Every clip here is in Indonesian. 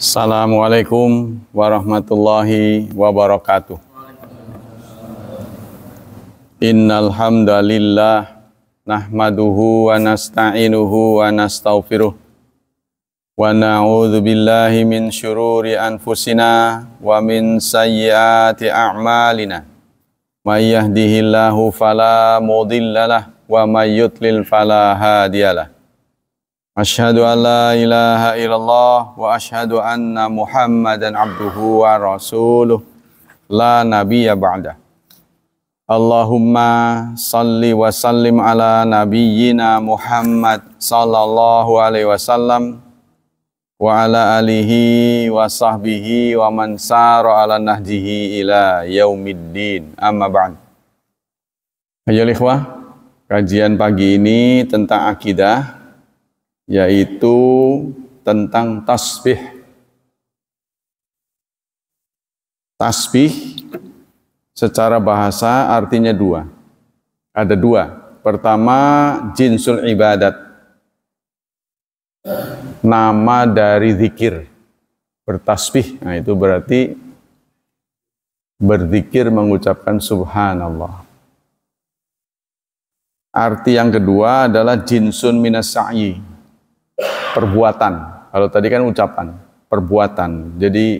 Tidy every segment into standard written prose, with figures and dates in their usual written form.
Assalamualaikum warahmatullahi wabarakatuh. Innal hamdalillah nahmaduhu wa nasta'inuhu wa nastaghfiruh wa na'udzu billahi min syururi anfusina wa min sayyiati a'malina. May yahdihillahu fala mudhillalah wa may yudlil fala hadiyalah. Asyhadu an la ilaha illallah wa asyhadu anna Muhammadan abduhu wa rasuluh la nabiyya ba'dah. Allahumma salli wa sallim ala nabiyyina Muhammad sallallahu alaihi wasallam wa ala alihi wa sahbihi wa man sara ala nahjihi ila yaumiddin. Amma ba'd. Ayolah ikhwah, kajian pagi ini tentang akidah, yaitu tentang tasbih. Tasbih secara bahasa artinya dua. Ada dua. Pertama, jinsul ibadat, nama dari zikir. Bertasbih, nah itu berarti berzikir mengucapkan subhanallah. Arti yang kedua adalah jinsun minas sa'yi, perbuatan. Kalau tadi kan ucapan, perbuatan. Jadi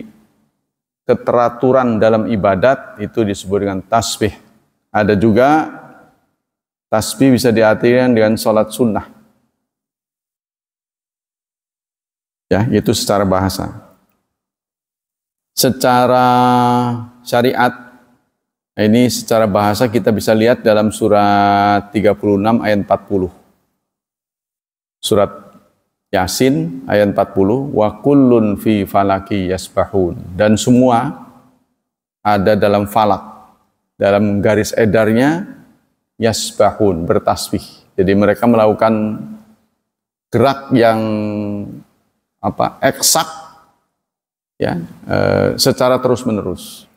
keteraturan dalam ibadat itu disebut dengan tasbih. Ada juga tasbih bisa diartikan dengan sholat sunnah. Ya, itu secara bahasa. Secara syariat, ini secara bahasa kita bisa lihat dalam surat 36 ayat 40. Surat Yasin ayat 40, wa kullun fi falaki yasbahun, dan semua ada dalam falak, dalam garis edarnya yasbahun, bertasbih. Jadi mereka melakukan gerak yang eksak, ya, secara terus menerus.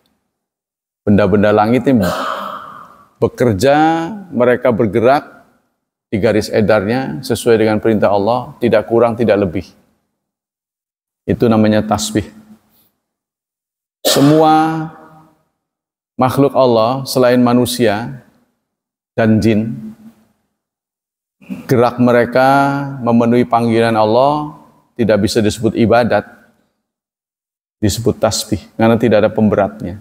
Benda-benda langit ini bekerja, mereka bergerak di garis edarnya sesuai dengan perintah Allah, tidak kurang tidak lebih. Itu namanya tasbih. Semua makhluk Allah selain manusia dan jin, gerak mereka memenuhi panggilan Allah tidak bisa disebut ibadat, disebut tasbih, karena tidak ada pemberatnya,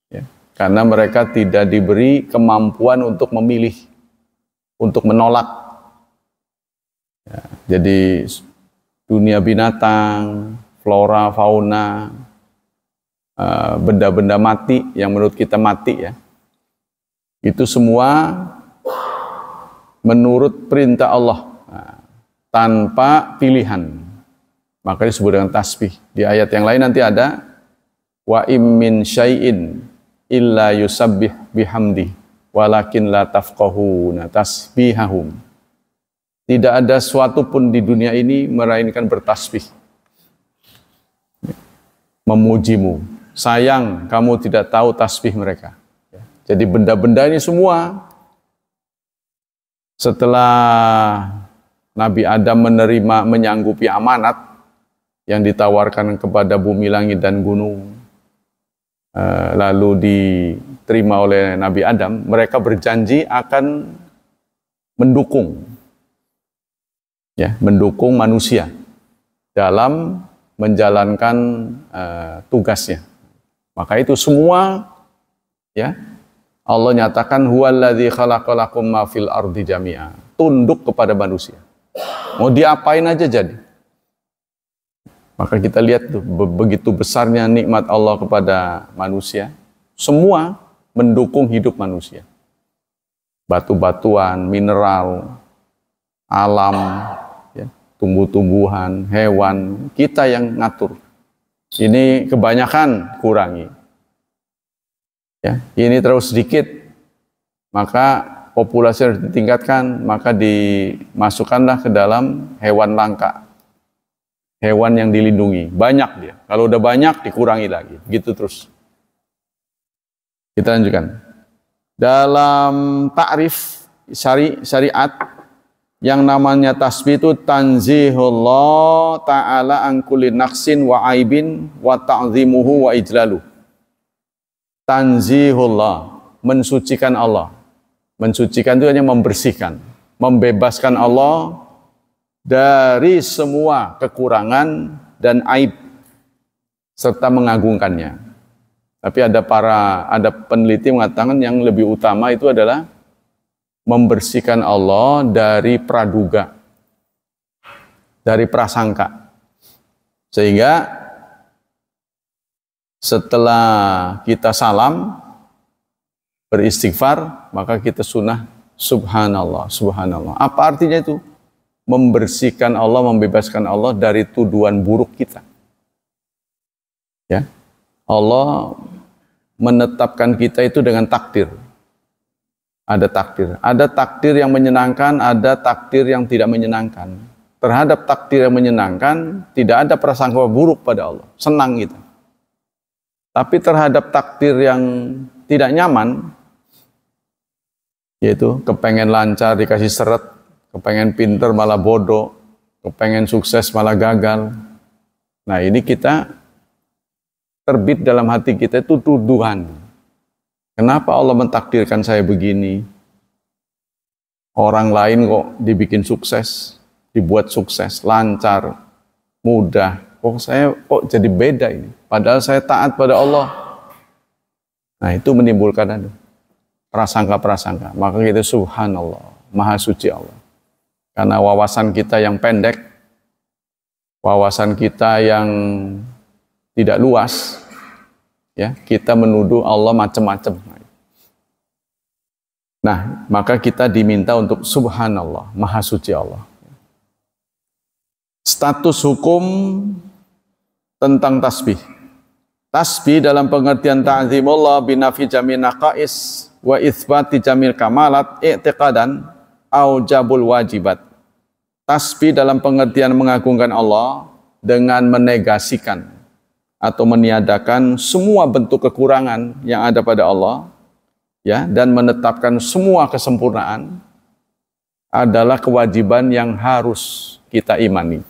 ya. Karena mereka tidak diberi kemampuan untuk memilih, untuk menolak. Ya, jadi dunia binatang, flora, fauna, benda-benda mati yang menurut kita mati, ya, itu semua menurut perintah Allah, tanpa pilihan. Maka disebut dengan tasbih. Di ayat yang lain nanti ada wa im min syai'in illa yusabbih bihamdi walakin la tafqahuna tasbihahum. Tidak ada suatu pun di dunia ini melainkan bertasbih, memujimu. Sayang kamu tidak tahu tasbih mereka. Jadi benda-benda ini semua, setelah Nabi Adam menyanggupi amanat yang ditawarkan kepada bumi, langit, dan gunung, lalu diterima oleh Nabi Adam, mereka berjanji akan mendukung, ya, mendukung manusia dalam menjalankan tugasnya. Maka itu semua, ya, Allah nyatakan huwallazi khalaqalakum ma fil ardi jami'a, tunduk kepada manusia. Mau diapain aja jadi. Maka kita lihat tuh, begitu besarnya nikmat Allah kepada manusia, semua mendukung hidup manusia. Batu-batuan, mineral, alam, ya, tumbuh-tumbuhan, hewan, kita yang ngatur. Ini kebanyakan kurangi. Ya, ini terus sedikit, maka populasi harus ditingkatkan, maka dimasukkanlah ke dalam hewan langka. Hewan yang dilindungi, banyak dia. Kalau udah banyak, dikurangi lagi. Gitu terus. Kita lanjutkan. Dalam ta'rif syariat, Yang namanya tasbih itu tanzihullah ta'ala an kulli naqsin wa aibin wa ta'zimuhu wa ijlalu. Tanzihullah, mensucikan Allah. Mensucikan itu hanya membersihkan, membebaskan Allah dari semua kekurangan dan aib serta mengagungkannya. Tapi ada peneliti mengatakan yang lebih utama itu adalah membersihkan Allah dari praduga, dari prasangka. Sehingga setelah kita salam, beristighfar, maka kita sunnah subhanallah, subhanallah. Apa artinya itu? Membersihkan Allah, membebaskan Allah dari tuduhan buruk kita. Ya, Allah menetapkan kita itu dengan takdir. Ada takdir yang menyenangkan, ada takdir yang tidak menyenangkan. Terhadap takdir yang menyenangkan, tidak ada prasangka buruk pada Allah. Senang kita. Tapi terhadap takdir yang tidak nyaman, yaitu kepengen lancar dikasih seret, kepengen pinter malah bodoh, kepengen sukses malah gagal. Nah ini kita terbit dalam hati kita itu tuduhan. Kenapa Allah mentakdirkan saya begini? Orang lain kok dibikin sukses, dibuat sukses, lancar, mudah. Kok saya kok jadi beda ini? Padahal saya taat pada Allah. Nah itu menimbulkan prasangka-prasangka. Maka kita subhanallah, maha suci Allah. Karena wawasan kita yang pendek, wawasan kita yang tidak luas, ya kita menuduh Allah macam-macam. Nah, maka kita diminta untuk subhanallah, maha suci Allah. Status hukum tentang tasbih. Tasbih dalam pengertian ta'zimullah binafi jamil naqais wa itsbati jamil kamalat i'tiqadan au jabul wajibat. Tasbih dalam pengertian mengagungkan Allah dengan menegasikan atau meniadakan semua bentuk kekurangan yang ada pada Allah, ya, dan menetapkan semua kesempurnaan adalah kewajiban yang harus kita imani.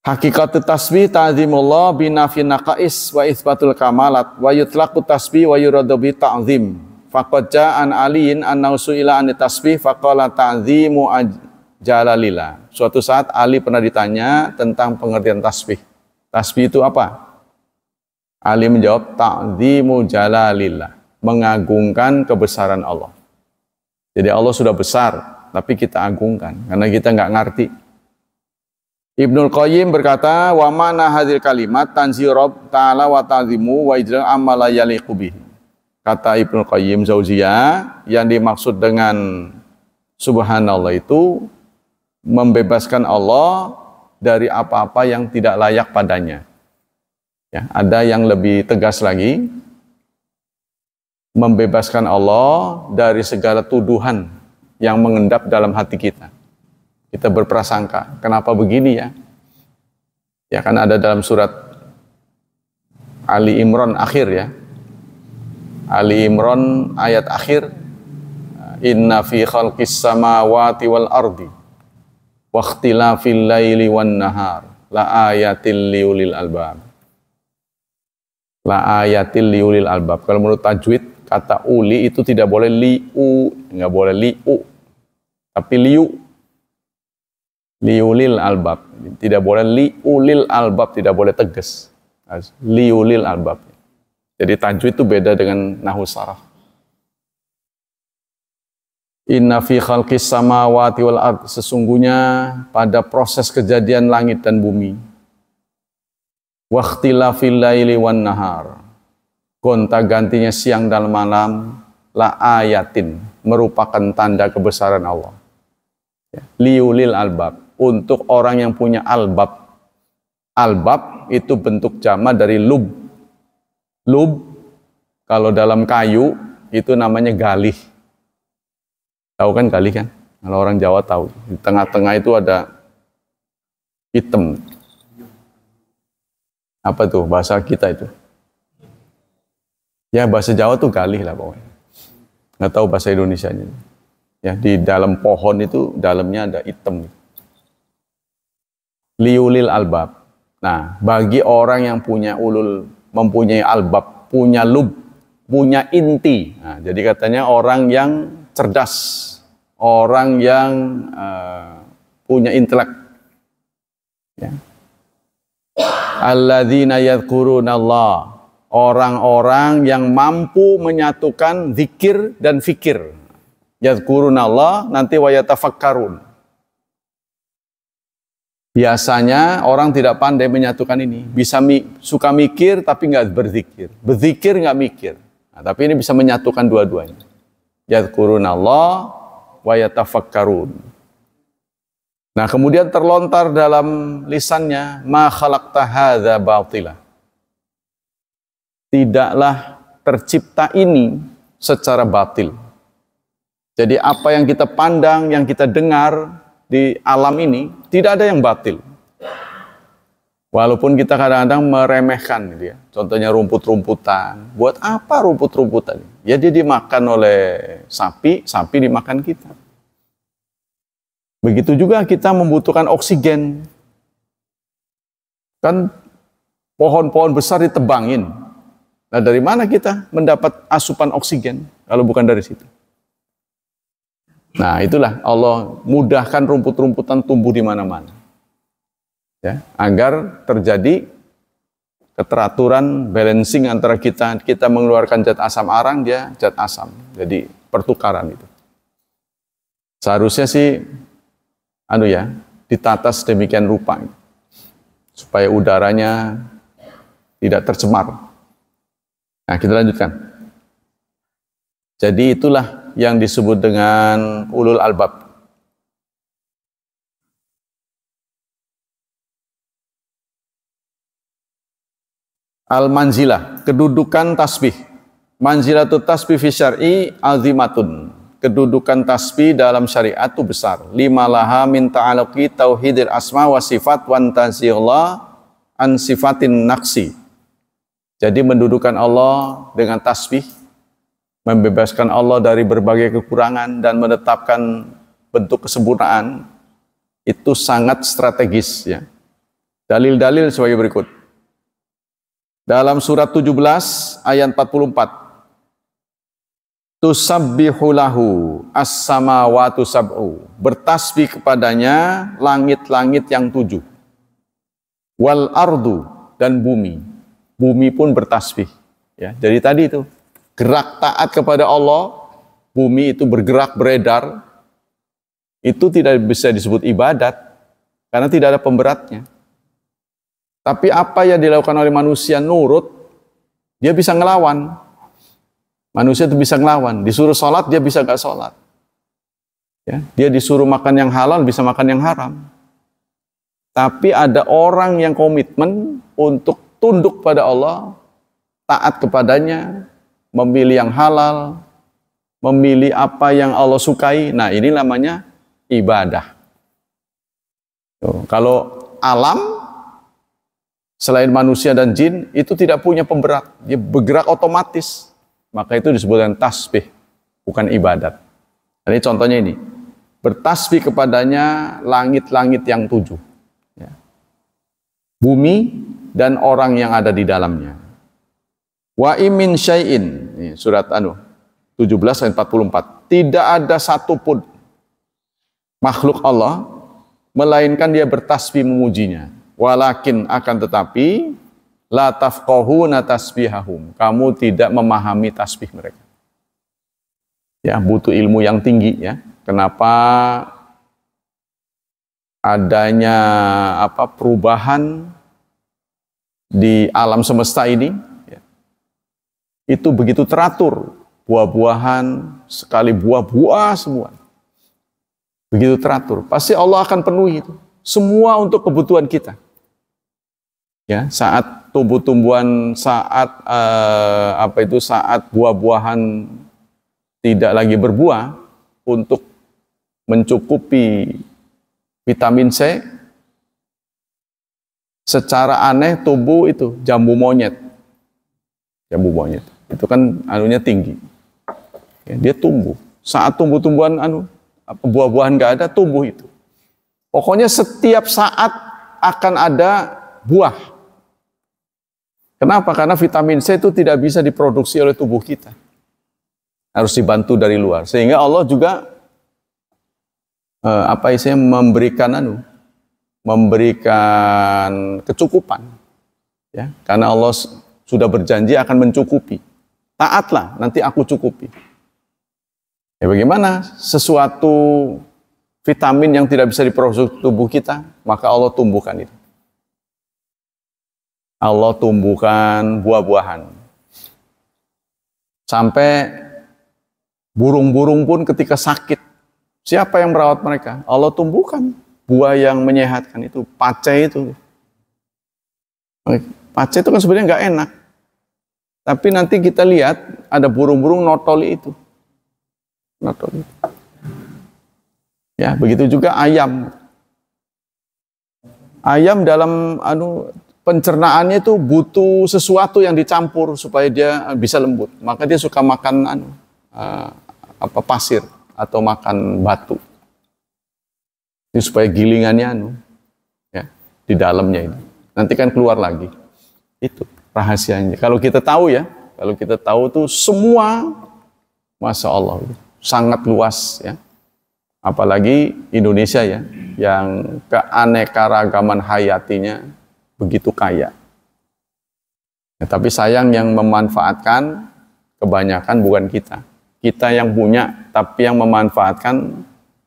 Hakikat tasbih ta'zimullah binafi naqais wa itsbatul kamalat wa yutlaqu tasbih wa yuradu bi ta'zim. Faqad ja'an aliin annahu su'ila an tasbih faqala ta'zimu jalalillah. Suatu saat Ali pernah ditanya tentang pengertian tasbih. Tasbih itu apa? Ali menjawab ta'zimu jalalillah, mengagungkan kebesaran Allah. Jadi Allah sudah besar, tapi kita agungkan karena kita nggak ngerti. Ibnul Qayyim berkata, wa mana hadhil kalimat tanzih Rabb ta'ala wa ta'zimu wa ijlal amma la yaliqu bihi. Kata Ibnul Qayyim Zauziyah, yang dimaksud dengan subhanallah itu membebaskan Allah dari apa-apa yang tidak layak padanya. Ya, ada yang lebih tegas lagi, membebaskan Allah dari segala tuduhan yang mengendap dalam hati kita. Kita berprasangka, kenapa begini ya? Ya kan ada dalam surat Ali Imran akhir ya. Ali Imran ayat akhir, inna fi khalqis samawati wal ardi wa ikhtilafil laili wan nahar la ayatil liulil albab. La ayatil liulil albab. Kalau menurut tajwid, kata uli itu tidak boleh liu, nggak boleh liu, tapi liu. Liulil albab, tidak boleh liulil albab, tidak boleh tegas. Liulil albab. Jadi tajwid itu beda dengan nahwu saraf. Inna fi khalqis samawati wal ard, sesungguhnya pada proses kejadian langit dan bumi. Wa ikhtilafil laili wan nahar, gonta-gantinya siang dan malam, la ayatin, merupakan tanda kebesaran Allah. Liulil albab, untuk orang yang punya albab. Albab itu bentuk jama dari lub. Lub kalau dalam kayu itu namanya galih. Tahu kan galih kan? Kalau orang Jawa tahu. Di tengah-tengah itu ada hitam. Apa tuh bahasa kita itu? Ya bahasa Jawa tuh galih lah pokoknya. Nggak tahu bahasa Indonesianya. Ya, di dalam pohon itu dalamnya ada hitam. Liulil albab. Nah, bagi orang yang mempunyai albab, punya lub, punya inti. Nah, jadi katanya orang yang cerdas, orang yang punya intelek. Ya. Alladzina yadhkurunallah. Orang-orang yang mampu menyatukan zikir dan fikir. Yadhkurunallah nanti wa yatafakkarun. Biasanya orang tidak pandai menyatukan ini. Suka mikir tapi nggak berzikir. Berzikir nggak mikir. Nah, tapi ini bisa menyatukan dua-duanya. Yadhkurunallah wa yatafakkarun. Nah, kemudian terlontar dalam lisannya, ma khalaqta hadza batila. Tidaklah tercipta ini secara batil. Jadi apa yang kita pandang, yang kita dengar di alam ini, tidak ada yang batil. Walaupun kita kadang-kadang meremehkan gitu ya. Contohnya rumput-rumputan. Buat apa rumput-rumputan? Ya dia dimakan oleh sapi, sapi dimakan kita. Begitu juga kita membutuhkan oksigen. Kan pohon-pohon besar ditebangin. Nah, dari mana kita mendapat asupan oksigen kalau bukan dari situ? Nah, itulah Allah mudahkan rumput-rumputan tumbuh di mana-mana. Ya, agar terjadi keteraturan balancing antara kita mengeluarkan zat asam arang, dia zat asam. Jadi pertukaran itu. Seharusnya sih ditata sedemikian rupa supaya udaranya tidak tercemar. Nah, kita lanjutkan. Jadi itulah yang disebut dengan ulul albab. Al-manzilah, kedudukan tasbih. Manzilatut tasbih fi syar'i azimatun. Kedudukan tasbih dalam syariat itu besar. Lima laha min ta'aluqi tauhidil asma wa sifat wa antazillah an sifatin naqsi. Jadi mendudukan Allah dengan tasbih, membebaskan Allah dari berbagai kekurangan dan menetapkan bentuk kesempurnaan, itu sangat strategis ya. Dalil-dalil sebagai berikut. Dalam surat 17 ayat 44. Tusabbihu lahu as-samawatu sab'u. Bertasbih kepadanya langit-langit yang 7. Wal ardu, dan bumi. Bumi pun bertasbih. Ya, jadi tadi itu gerak taat kepada Allah, bumi itu bergerak beredar, itu tidak bisa disebut ibadat karena tidak ada pemberatnya. Tapi apa yang dilakukan oleh manusia nurut, dia bisa ngelawan. Manusia itu bisa ngelawan. Disuruh sholat, dia bisa gak sholat. Ya, dia disuruh makan yang halal, bisa makan yang haram. Tapi ada orang yang komitmen untuk tunduk pada Allah, taat kepadanya, memilih yang halal, memilih apa yang Allah sukai. Nah, ini namanya ibadah. Kalau alam, selain manusia dan jin, itu tidak punya pemberat. Dia bergerak otomatis. Maka itu disebutkan tasbih, bukan ibadat. Ini contohnya ini. Bertasbih kepadanya langit-langit yang 7. Ya. Bumi dan orang yang ada di dalamnya. Wa imin syai'in. Surat 17 ayat 44. Tidak ada satupun makhluk Allah, melainkan dia bertasbih memujinya. Walakin akan tetapi la tafqahuna tasbihahum. Kamu tidak memahami tasbih mereka. Ya, butuh ilmu yang tinggi ya. Kenapa adanya perubahan di alam semesta ini ya, itu begitu teratur, buah-buahan sekali buah-buah semua begitu teratur, pasti Allah akan penuhi itu semua untuk kebutuhan kita ya. Saat tumbuh-tumbuhan, saat saat buah-buahan tidak lagi berbuah, untuk mencukupi vitamin C, secara aneh tumbuh itu jambu monyet. Jambu monyet itu kan anunya tinggi. Ya, dia tumbuh. Saat tumbuh-tumbuhan buah-buahan nggak ada, tumbuh itu. Pokoknya setiap saat akan ada buah. Kenapa? Karena vitamin C itu tidak bisa diproduksi oleh tubuh kita. Harus dibantu dari luar. Sehingga Allah juga memberikan kecukupan. Ya, karena Allah sudah berjanji akan mencukupi. Taatlah, nanti aku cukupi. Ya bagaimana sesuatu vitamin yang tidak bisa diproduksi tubuh kita, maka Allah tumbuhkan itu. Allah tumbuhkan buah-buahan. Sampai burung-burung pun ketika sakit, siapa yang merawat mereka? Allah tumbuhkan buah yang menyehatkan itu, pace itu. Pace itu kan sebenarnya nggak enak. Tapi nanti kita lihat ada burung-burung notoli itu. Notoli. Ya, begitu juga ayam. Ayam dalam pencernaannya itu butuh sesuatu yang dicampur supaya dia bisa lembut. Maka dia suka makan pasir atau makan batu. Ini supaya gilingannya ya, di dalamnya ini. Nanti kan keluar lagi. Itu rahasianya. Kalau kita tahu ya, kalau kita tahu tuh semua, Masya Allah, sangat luas ya. Apalagi Indonesia ya, yang keanekaragaman hayatinya begitu kaya. Ya, tapi sayang yang memanfaatkan kebanyakan bukan kita. Kita yang punya, tapi yang memanfaatkan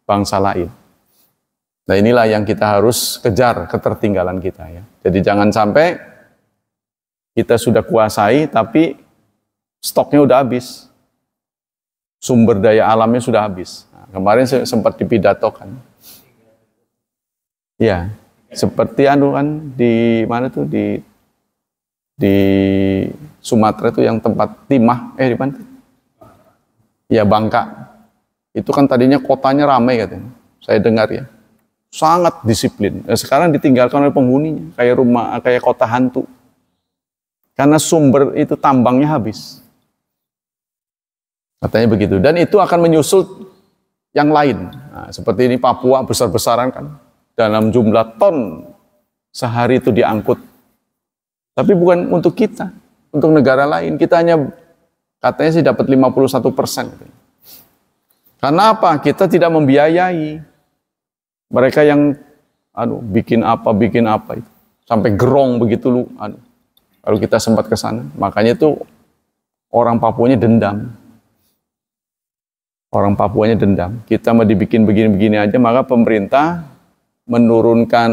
bangsa lain. Nah inilah yang kita harus kejar, ketertinggalan kita ya. Jadi jangan sampai kita sudah kuasai, tapi stoknya udah habis. Sumber daya alamnya sudah habis. Nah, kemarin sempat dipidatokan. Ya, seperti kan di mana tuh di Sumatera itu yang tempat timah, di mana? Ya Bangka. Itu kan tadinya kotanya ramai katanya. Saya dengar ya. Sangat disiplin. Sekarang ditinggalkan oleh penghuninya, kayak kota hantu. Karena sumber itu tambangnya habis. Katanya begitu. Dan itu akan menyusul yang lain. Nah, seperti ini Papua besar-besaran kan. Dalam jumlah ton sehari itu diangkut. Tapi bukan untuk kita. Untuk negara lain. Kita hanya katanya sih dapat 51%. Karena apa? Kita tidak membiayai. Mereka yang bikin apa itu. Sampai gerong begitu lu. Kalau kita sempat ke sana. Makanya itu orang Papuanya dendam. Orang Papuanya dendam. Kita mau dibikin begini-begini aja, maka pemerintah menurunkan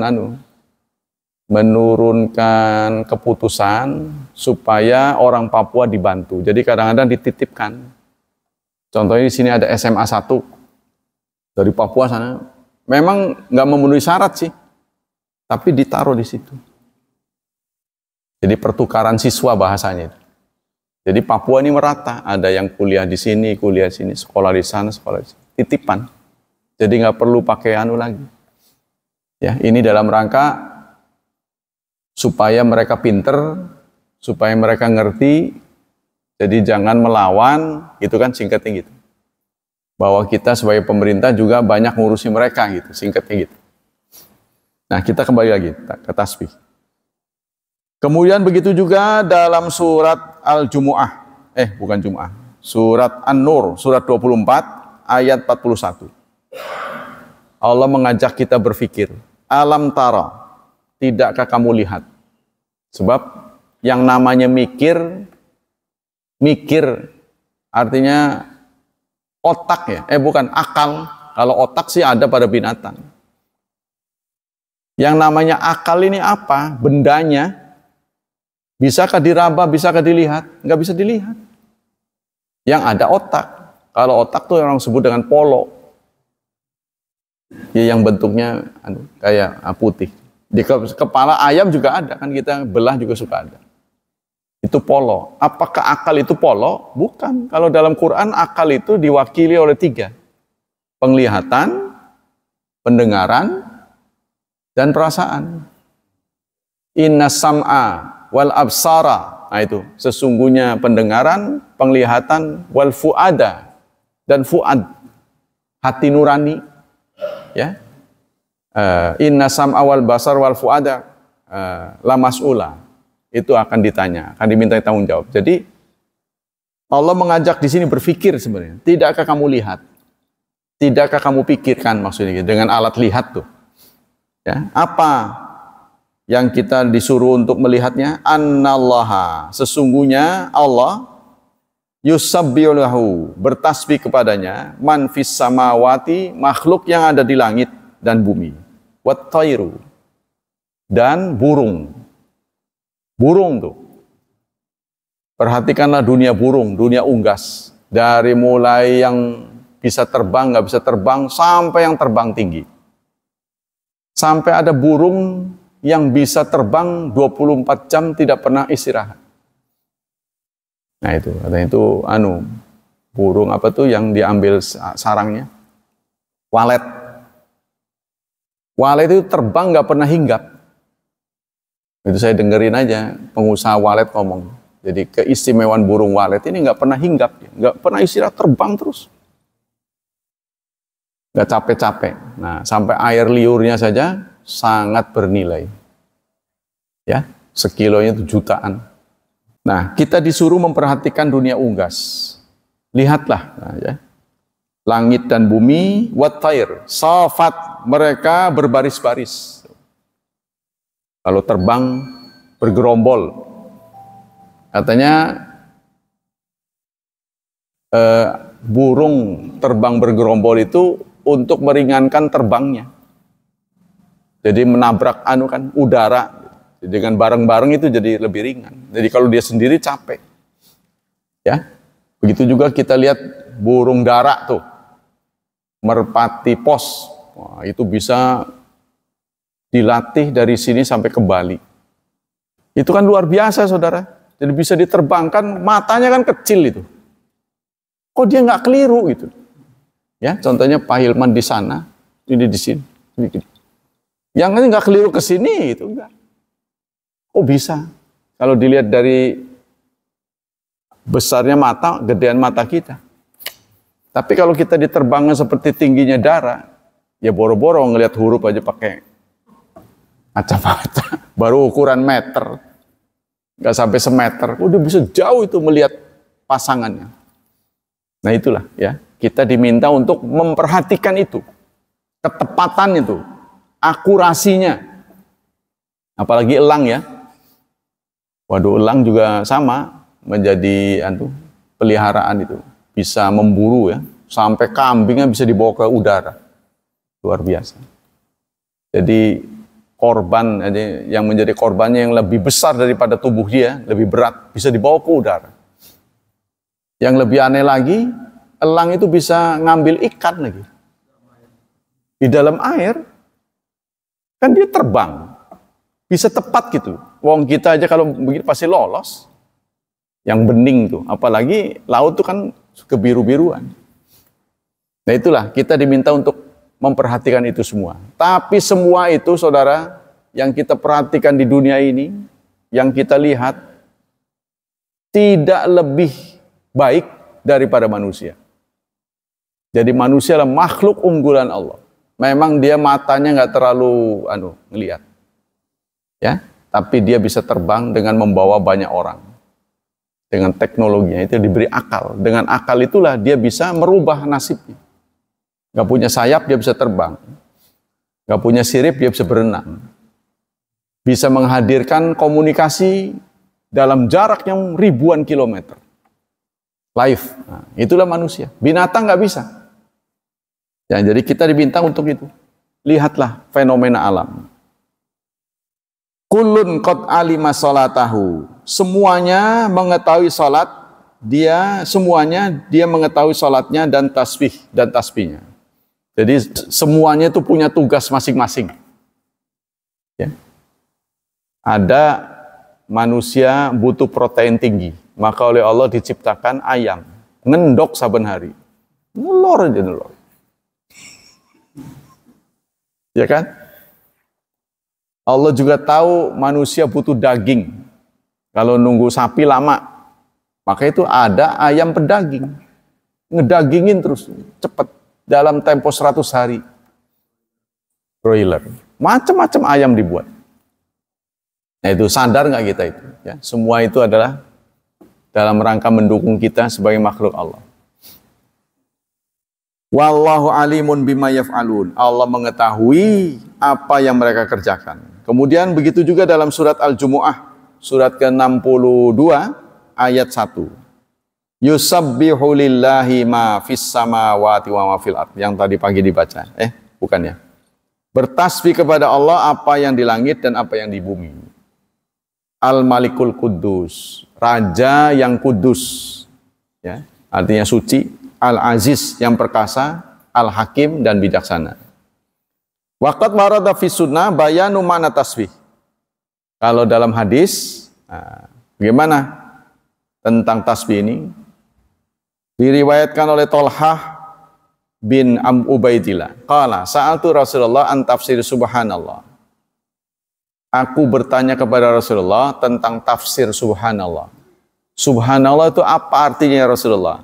keputusan supaya orang Papua dibantu. Jadi kadang-kadang dititipkan. Contohnya di sini ada SMA 1 dari Papua sana. Memang nggak memenuhi syarat sih, tapi ditaruh di situ. Jadi pertukaran siswa bahasanya. Jadi Papua ini merata. Ada yang kuliah di sini, kuliah di sini, sekolah di sana, sekolah di sini. Titipan. Jadi nggak perlu pakai lagi. Ya, ini dalam rangka supaya mereka pinter, supaya mereka ngerti. Jadi jangan melawan, gitu kan singkatnya gitu. Bahwa kita sebagai pemerintah juga banyak ngurusi mereka gitu, singkatnya gitu. Nah, kita kembali lagi ke tasbih. Kemudian begitu juga dalam surat Al-Jumu'ah, bukan Jumu'ah, surat An-Nur, surat 24, ayat 41. Allah mengajak kita berpikir, alam tara, tidakkah kamu lihat? Sebab yang namanya mikir artinya otak ya, bukan akal. Kalau otak sih ada pada binatang. Yang namanya akal ini apa? Bendanya. Bisakah diraba, bisakah dilihat? Nggak bisa dilihat. Yang ada otak. Kalau otak tuh orang sebut dengan polo. Ya, yang bentuknya kayak putih. Di kepala ayam juga ada, kan kita belah juga suka ada. Itu polo. Apakah akal itu polo? Bukan. Kalau dalam Quran akal itu diwakili oleh 3. Penglihatan, pendengaran, dan perasaan. Inna sam'a wal absara. Nah itu, sesungguhnya pendengaran, penglihatan, wal fuada, dan fuad, hati nurani, ya. Inna sam'a wal basar wal fuada la mas'ula. Itu akan ditanya, akan diminta tanggung jawab. Jadi Allah mengajak di sini berpikir sebenarnya. Tidakkah kamu lihat? Tidakkah kamu pikirkan maksudnya dengan alat lihat tuh? Ya, apa yang kita disuruh untuk melihatnya? Annallaha, sesungguhnya Allah yusabbihu lahu, bertasbih kepadanya, man fis samawati, makhluk yang ada di langit dan bumi, wat tairu, dan burung. Burung tuh. Perhatikanlah dunia burung, dunia unggas. Dari mulai yang bisa terbang, nggak bisa terbang, sampai yang terbang tinggi. Sampai ada burung yang bisa terbang 24 jam tidak pernah istirahat. Nah itu, katanya itu burung apa tuh yang diambil sarangnya? Walet. Walet itu terbang nggak pernah hinggap. Itu saya dengerin aja pengusaha walet ngomong. Jadi keistimewaan burung walet ini nggak pernah hinggap, nggak pernah istirahat, terbang terus, nggak capek-capek. Nah, sampai air liurnya saja sangat bernilai, ya, sekilonya itu jutaan. Nah, kita disuruh memperhatikan dunia unggas. Lihatlah, nah, ya, langit dan bumi, wat tair, safat, mereka berbaris-baris. Kalau terbang bergerombol. Katanya burung terbang bergerombol itu untuk meringankan terbangnya. Jadi menabrak udara. Dengan bareng-bareng itu jadi lebih ringan. Jadi kalau dia sendiri capek. Ya. Begitu juga kita lihat burung dara tuh. Merpati pos. Wah, itu bisa dilatih dari sini sampai ke Bali. Itu kan luar biasa, saudara. Jadi bisa diterbangkan, matanya kan kecil itu. Kok dia nggak keliru gitu? Ya, contohnya Pak Hilman di sana, ini di sini. Yang ini nggak keliru ke sini itu enggak. Oh bisa. Kalau dilihat dari besarnya mata, gedean mata kita. Tapi kalau kita diterbangkan seperti tingginya darah, ya boro-boro ngelihat huruf aja pakai kacamata. Baru ukuran meter. Nggak sampai semeter, udah bisa jauh itu melihat pasangannya. Nah itulah ya, kita diminta untuk memperhatikan itu, ketepatan itu, akurasinya. Apalagi elang ya, waduh elang juga sama menjadi peliharaan itu, bisa memburu ya, sampai kambingnya bisa dibawa ke udara, luar biasa. Jadi korban yang menjadi korbannya yang lebih besar daripada tubuh dia, lebih berat, bisa dibawa ke udara. Yang lebih aneh lagi, elang itu bisa ngambil ikan lagi di dalam air, kan dia terbang, bisa tepat gitu. Wong kita aja kalau begitu pasti lolos. Yang bening tuh, apalagi laut tuh kan kebiru-biruan. Nah itulah kita diminta untuk memperhatikan itu semua. Tapi semua itu, saudara, yang kita perhatikan di dunia ini, yang kita lihat, tidak lebih baik daripada manusia. Jadi manusia adalah makhluk unggulan Allah. Memang dia matanya nggak terlalu ngelihat, ya, tapi dia bisa terbang dengan membawa banyak orang. Dengan teknologinya itu diberi akal. Dengan akal itulah dia bisa merubah nasibnya. Gak punya sayap, dia bisa terbang. Gak punya sirip, dia bisa berenang. Bisa menghadirkan komunikasi dalam jarak yang ribuan kilometer. Live. Nah, itulah manusia. Binatang gak bisa. Ya, jadi kita diminta untuk itu. Lihatlah fenomena alam. Kullun qad alima salatahu. Semuanya mengetahui salat. Semuanya dia mengetahui salatnya dan tasbihnya. Jadi semuanya itu punya tugas masing-masing. Ya. Ada manusia butuh protein tinggi, maka oleh Allah diciptakan ayam, ngendok saben hari, nelor aja nelor. Ya kan? Allah juga tahu manusia butuh daging. Kalau nunggu sapi lama, maka itu ada ayam pedaging, ngedagingin terus, cepet. dalam tempo 100 hari. Broiler. Macam-macam ayam dibuat. Nah itu sadar nggak kita itu? Ya, semua itu adalah dalam rangka mendukung kita sebagai makhluk Allah. Wallahu alimun bima yaf'alun. Allah mengetahui apa yang mereka kerjakan. Kemudian begitu juga dalam surat Al-Jumu'ah, surat ke-62 ayat 1. Yusabbihu lillahi ma fis samawati wa ma fil ard. Yang tadi pagi dibaca. Bukan ya. Bertasbih kepada Allah apa yang di langit dan apa yang di bumi. Al-Malikul Quddus, Raja yang kudus. Ya, artinya suci. Al-Aziz yang perkasa, Al-Hakim dan bijaksana. Waqat warada fi sunnah bayanu makna tasbih. Kalau dalam hadis, bagaimana tentang tasbih ini? Diriwayatkan oleh Tolhah bin Ubaidillah. Qala sa'altu Rasulullah an tafsir subhanallah. Aku bertanya kepada Rasulullah tentang tafsir subhanallah. Subhanallah itu apa artinya Rasulullah?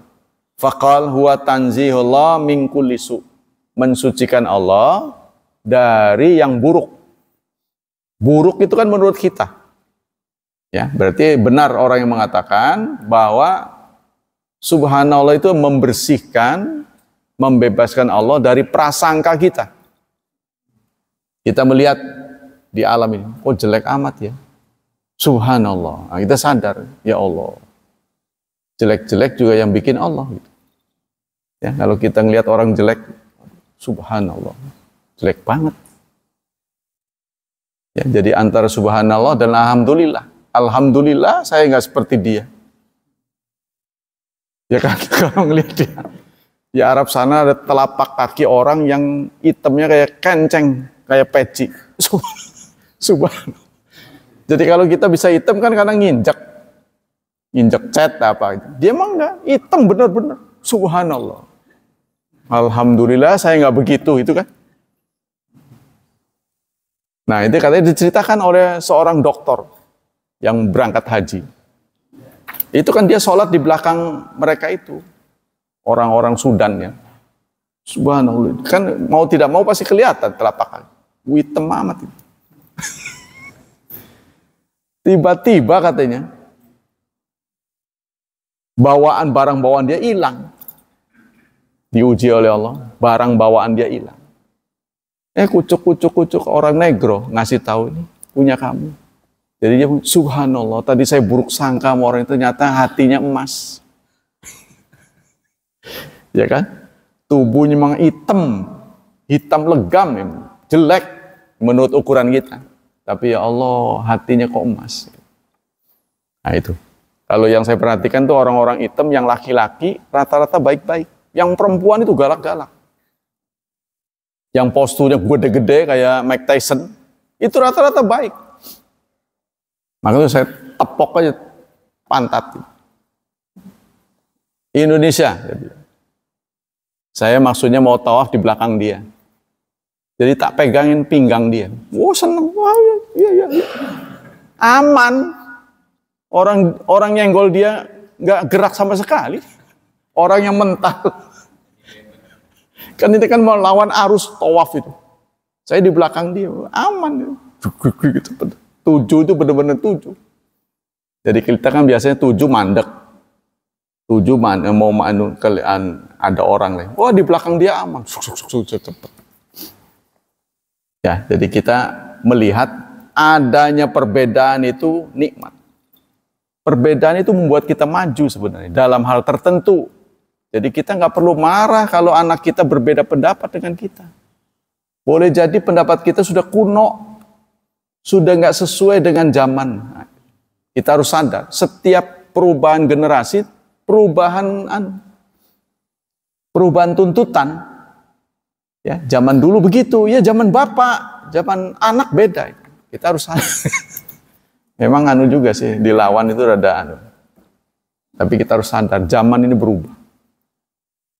Faqal huwa tanzihullah min kulli su. Mensucikan Allah dari yang buruk. Buruk itu kan menurut kita. Ya, berarti benar orang yang mengatakan bahwa subhanallah itu membersihkan, membebaskan Allah dari prasangka kita. Kita melihat di alam ini, kok jelek amat ya. Subhanallah. Nah, kita sadar, ya Allah. Jelek-jelek juga yang bikin Allah gitu. Ya, kalau kita ngelihat orang jelek, subhanallah, jelek banget. Ya, jadi antara subhanallah dan alhamdulillah. Alhamdulillah saya nggak seperti dia. Ya kan, kalau ngelihat dia, di Arab sana ada telapak kaki orang yang hitamnya kayak kenceng, kayak peci. Subhanallah. Jadi kalau kita bisa hitam kan karena nginjek cat apa. Dia emang enggak, hitam benar-benar. Subhanallah. Alhamdulillah saya nggak begitu, itu kan. Nah itu katanya diceritakan oleh seorang dokter yang berangkat haji. Itu kan dia sholat di belakang mereka itu. Orang-orang Sudan ya. Subhanallah. Kan mau tidak mau pasti kelihatan telapak kaki. Hitam amat itu. Tiba-tiba katanya bawaan barang bawaan dia hilang. Diuji oleh Allah, barang bawaan dia hilang. Kucuk orang negro ngasih tahu ini punya kamu. Jadi dia subhanallah, tadi saya buruk sangka sama orang itu, ternyata hatinya emas. Ya kan? Tubuhnya memang hitam legam, jelek menurut ukuran kita. Tapi ya Allah, hatinya kok emas. Nah itu. Kalau yang saya perhatikan tuh orang-orang hitam yang laki-laki rata-rata baik-baik. Yang perempuan itu galak-galak. Yang posturnya gede-gede kayak Mike Tyson, itu rata-rata baik. Makanya saya tepok aja pantat. Indonesia. Saya maksudnya mau tawaf di belakang dia. Jadi tak pegangin pinggang dia. Oh seneng. Wah, iya. Aman. Orang nyenggol dia nggak gerak sama sekali. Orang yang mental. Kan itu kan melawan arus tawaf itu. Saya di belakang dia, aman. Gitu. 7 itu benar-benar 7. Jadi kita kan biasanya 7 mandek. 7 mau ada orang lain. Wah di belakang dia aman. Cepet. Ya, jadi kita melihat adanya perbedaan itu nikmat. Perbedaan itu membuat kita maju sebenarnya dalam hal tertentu. Jadi kita nggak perlu marah kalau anak kita berbeda pendapat dengan kita. Boleh jadi pendapat kita sudah kuno, sudah nggak sesuai dengan zaman. Kita harus sadar, setiap perubahan generasi, perubahan tuntutan. Ya, zaman dulu begitu, ya zaman bapak, zaman anak beda. Kita harus sadar. Memang juga sih, dilawan itu rada Tapi kita harus sadar, zaman ini berubah.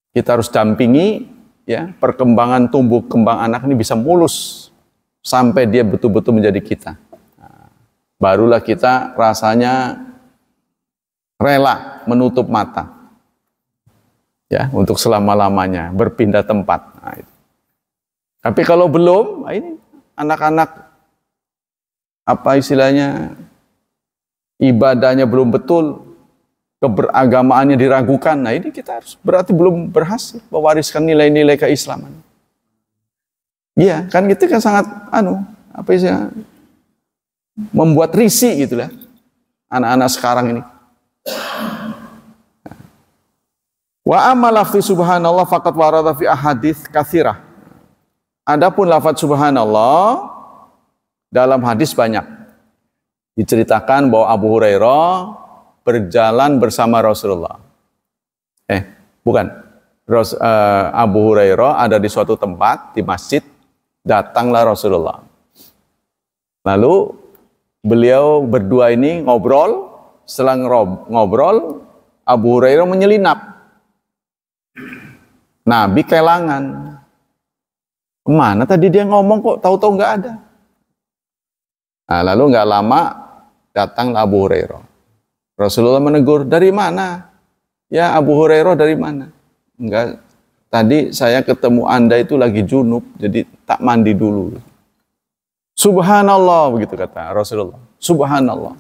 Kita harus dampingi ya perkembangan tumbuh kembang anak ini bisa mulus sampai dia betul-betul menjadi kita. Nah, barulah kita rasanya rela menutup mata. Ya, untuk selama-lamanya berpindah tempat. Nah, itu. Tapi kalau belum, ini anak-anak apa istilahnya ibadahnya belum betul, keberagamaannya diragukan. Nah, ini kita harus berarti belum berhasil mewariskan nilai-nilai keislaman. Iya, kan itu kan sangat apa istilahnya membuat risih gitu lah anak-anak sekarang ini. Wa amma lafzi subhanallah faqad warada fi ahadits katsirah. Adapun lafaz subhanallah dalam hadis banyak. Diceritakan bahwa Abu Hurairah berjalan bersama Rasulullah. Bukan. Abu Hurairah ada di suatu tempat di masjid, datanglah Rasulullah. Lalu beliau berdua ini ngobrol, setelah ngobrol Abu Hurairah menyelinap. Nabi kelangan. Kemana tadi dia ngomong kok tahu-tahu nggak ada. Nah, lalu nggak lama datanglah Abu Hurairah. Rasulullah menegur, dari mana? Ya Abu Hurairah dari mana? Enggak, tadi saya ketemu Anda itu lagi junub, jadi tak mandi dulu. Subhanallah, begitu kata Rasulullah. Subhanallah.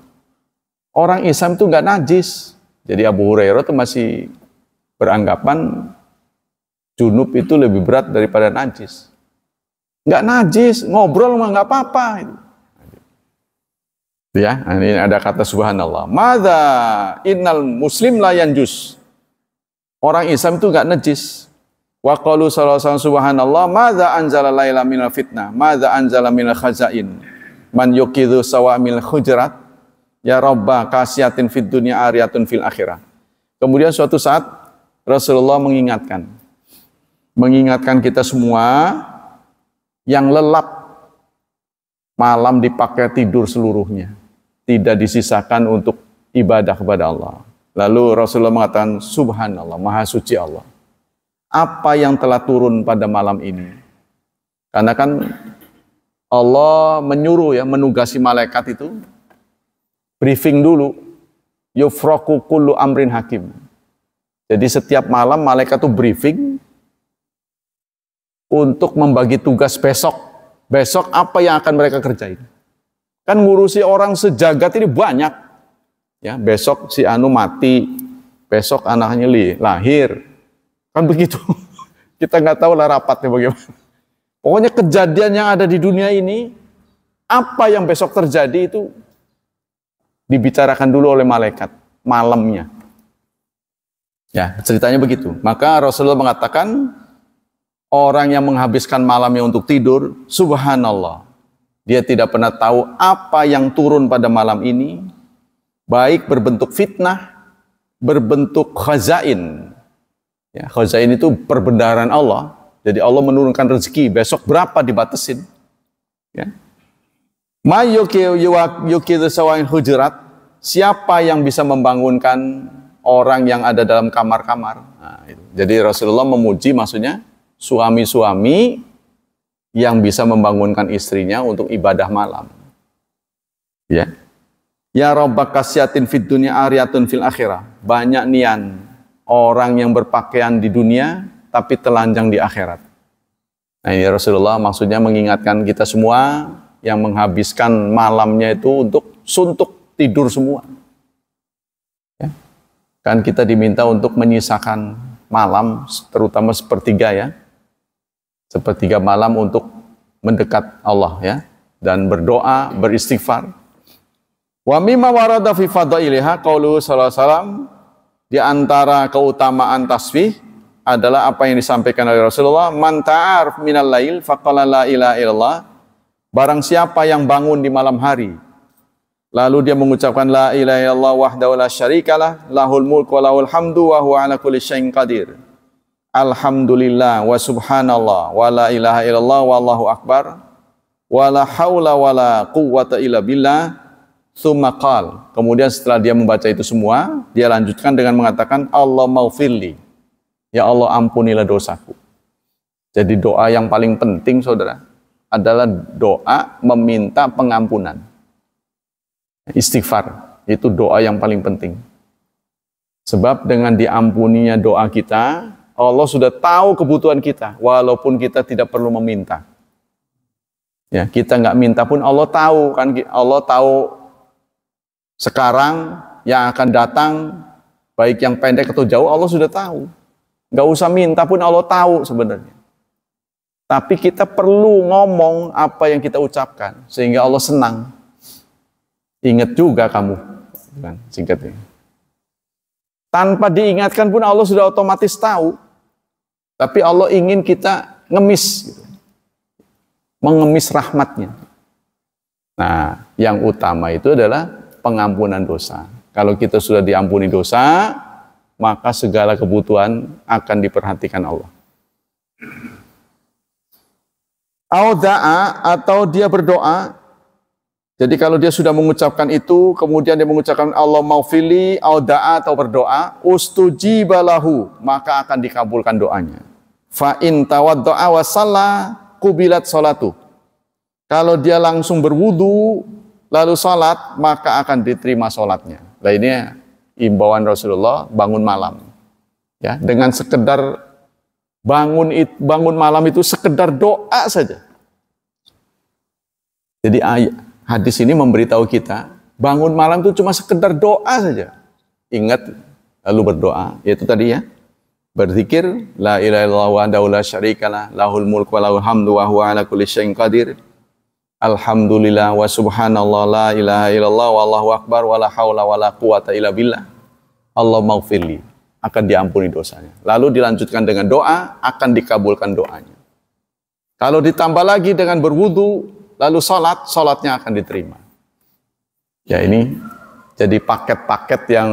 Orang Islam itu nggak najis. Jadi Abu Hurairah itu masih beranggapan junub itu lebih berat daripada najis. Nggak najis, ngobrol mah nggak apa-apa. Ya, ini ada kata subhanallah. Madza innal muslim la yanjus. Orang Islam itu nggak najis. Wa qalu sallallahu alaihi wasallam subhanallah, madza anzala laila minal fitnah, madza anzala minal khazain. Man yuqidhu sawamil hujurat, ya rabba kasiyatin fid dunya ariyatun fil akhirah. Kemudian suatu saat Rasulullah mengingatkan kita semua yang lelap malam dipakai tidur seluruhnya, tidak disisakan untuk ibadah kepada Allah. Lalu Rasulullah mengatakan, subhanallah, maha suci Allah. Apa yang telah turun pada malam ini? Karena kan Allah menyuruh ya, menugasi malaikat itu briefing dulu, yufraku kullu amrin hakim. Jadi setiap malam malaikat itu briefing untuk membagi tugas besok. Besok apa yang akan mereka kerjain? Kan ngurusi orang sejagat ini banyak. Ya, besok si Anu mati, besok anaknya lahir. Kan begitu. Kita nggak tahu lah rapatnya bagaimana. Pokoknya kejadian yang ada di dunia ini, apa yang besok terjadi itu dibicarakan dulu oleh malaikat malamnya. Ya, ceritanya begitu. Maka Rasulullah mengatakan, orang yang menghabiskan malamnya untuk tidur, subhanallah, dia tidak pernah tahu apa yang turun pada malam ini, baik berbentuk fitnah, berbentuk khazain. Ya, khazain itu perbendaharaan Allah. Jadi Allah menurunkan rezeki, besok berapa dibatasin. Ya. Ma yuqidhu sawain hujurat, siapa yang bisa membangunkan orang yang ada dalam kamar-kamar. Nah, itu. Jadi Rasulullah memuji maksudnya suami-suami yang bisa membangunkan istrinya untuk ibadah malam. Ya. Ya rabbak kasyatin fid dunya ariyatun fil akhirah. Banyak nian orang yang berpakaian di dunia tapi telanjang di akhirat. Nah, ini Rasulullah maksudnya mengingatkan kita semua yang menghabiskan malamnya itu untuk suntuk tidur semua. Ya. Kan kita diminta untuk menyisakan malam, terutama sepertiga ya. Sepertiga malam untuk mendekat Allah ya, dan berdoa, beristighfar. Wa mimma warada fi fadailiha qaulu sallallahu alaihi wasallam, di antara keutamaan tasbih adalah apa yang disampaikan oleh Rasulullah, man ta'arif minal lail faqala la ilaha illallah, barang siapa yang bangun di malam hari lalu dia mengucapkan la ilaha illallah wahdahu la syarikalah lahul mulku wa lahul hamdu wa huwa ala kulli syai'in qadir. Alhamdulillah wa subhanallah wa la ilaha illallah wallahu akbar wa la haula wa la quwwata illa billah. Tsumma qal. Kemudian setelah dia membaca itu semua, dia lanjutkan dengan mengatakan Allah maufirli. Ya Allah ampunilah dosaku. Jadi doa yang paling penting saudara adalah doa meminta pengampunan. Istighfar itu doa yang paling penting. Sebab dengan diampuninya doa kita, Allah sudah tahu kebutuhan kita, walaupun kita tidak perlu meminta. Ya, kita nggak minta pun Allah tahu kan, Allah tahu sekarang yang akan datang, baik yang pendek atau jauh, Allah sudah tahu. Nggak usah minta pun Allah tahu sebenarnya. Tapi kita perlu ngomong apa yang kita ucapkan sehingga Allah senang. Ingat juga kamu, kan singkatnya. Tanpa diingatkan pun Allah sudah otomatis tahu. Tapi Allah ingin kita ngemis, gitu. Mengemis rahmatnya. Nah, yang utama itu adalah pengampunan dosa. Kalau kita sudah diampuni dosa, maka segala kebutuhan akan diperhatikan Allah. Auda'a, atau dia berdoa. Jadi kalau dia sudah mengucapkan itu, kemudian dia mengucapkan Allah maufili, auda'a atau berdoa, ustujibalahu, maka akan dikabulkan doanya. Fa in tawadda'a wa shalla kubilat sholatu. Kalau dia langsung berwudu lalu salat, maka akan diterima salatnya. Nah, ini imbauan Rasulullah bangun malam. Ya, dengan sekedar bangun malam itu sekedar doa saja. Jadi hadis ini memberitahu kita, bangun malam itu cuma sekedar doa saja. Ingat lalu berdoa, yaitu tadi ya. Berzikir la ilaha illallah wahdahu la syarikalah lahul mulku wa lahul hamdu wa huwa ala kulli syai'in qadir. Alhamdulillah wa subhanallah la ilaha illallah wallahu akbar wa la haula wa la quwata illa billah. Allah maghfirli, akan diampuni dosanya. Lalu dilanjutkan dengan doa, akan dikabulkan doanya. Kalau ditambah lagi dengan berwudu, lalu salatnya akan diterima. Ya, ini jadi paket-paket yang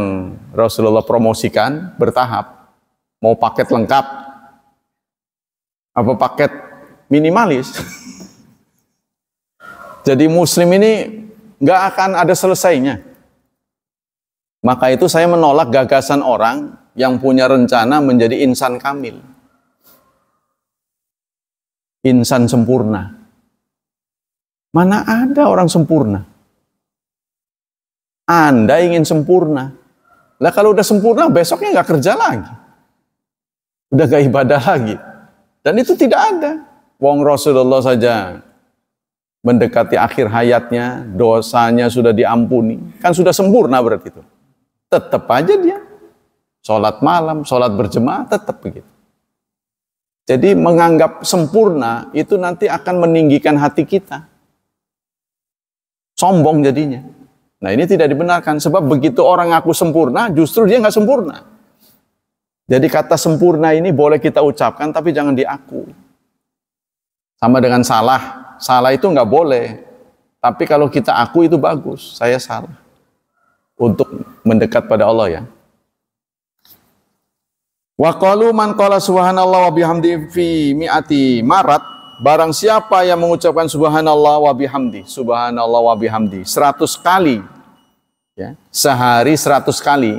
Rasulullah promosikan bertahap. Mau paket lengkap, apa paket minimalis? Jadi muslim ini nggak akan ada selesainya. Maka itu saya menolak gagasan orang yang punya rencana menjadi insan kamil. Insan sempurna. Mana ada orang sempurna? Anda ingin sempurna. Lah kalau udah sempurna besoknya nggak kerja lagi. Udah gak ibadah lagi. Dan itu tidak ada. Wong Rasulullah saja mendekati akhir hayatnya, dosanya sudah diampuni. Kan sudah sempurna berarti itu. Tetap aja dia sholat malam, sholat berjemaah, tetap begitu. Jadi menganggap sempurna itu nanti akan meninggikan hati kita. Sombong jadinya. Nah, ini tidak dibenarkan. Sebab begitu orang ngaku sempurna, justru dia nggak sempurna. Jadi kata sempurna ini boleh kita ucapkan, tapi jangan diaku. Sama dengan salah. Salah itu nggak boleh. Tapi kalau kita aku itu bagus. Saya salah. Untuk mendekat pada Allah ya. Wa qalu man qala subhanallah wa bihamdi fi mi'ati marat. Barang siapa yang mengucapkan subhanallah wa bihamdi. Subhanallah wa bihamdi. 100 kali. Ya, sehari 100 kali.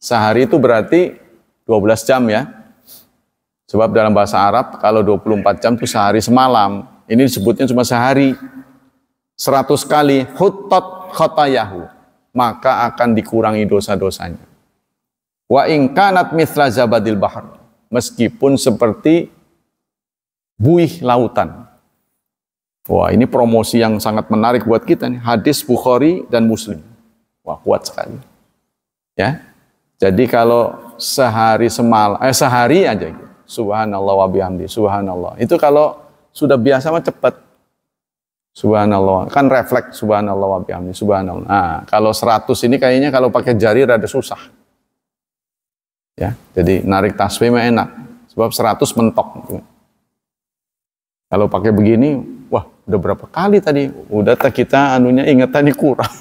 Sehari itu berarti 12 jam ya. Sebab dalam bahasa Arab kalau 24 jam itu sehari semalam. Ini disebutnya cuma sehari. 100 kali huttat khotayahu, maka akan dikurangi dosa-dosanya. Wa in kanat mithla zabadil bahr, meskipun seperti buih lautan. Wah, ini promosi yang sangat menarik buat kita nih. Hadis Bukhari dan Muslim. Wah, kuat sekali. Ya. Jadi kalau sehari aja gitu. Subhanallah wa bihamdi, subhanallah. Itu kalau sudah biasa mah cepat. Subhanallah, kan refleks subhanallah wa bihamdi, subhanallah. Nah, kalau 100 ini kayaknya kalau pakai jari rada susah. Ya, jadi narik tasbih mah enak. Sebab 100 mentok. Kalau pakai begini, wah, udah berapa kali tadi? Udah kita anunya ingatannya kurang.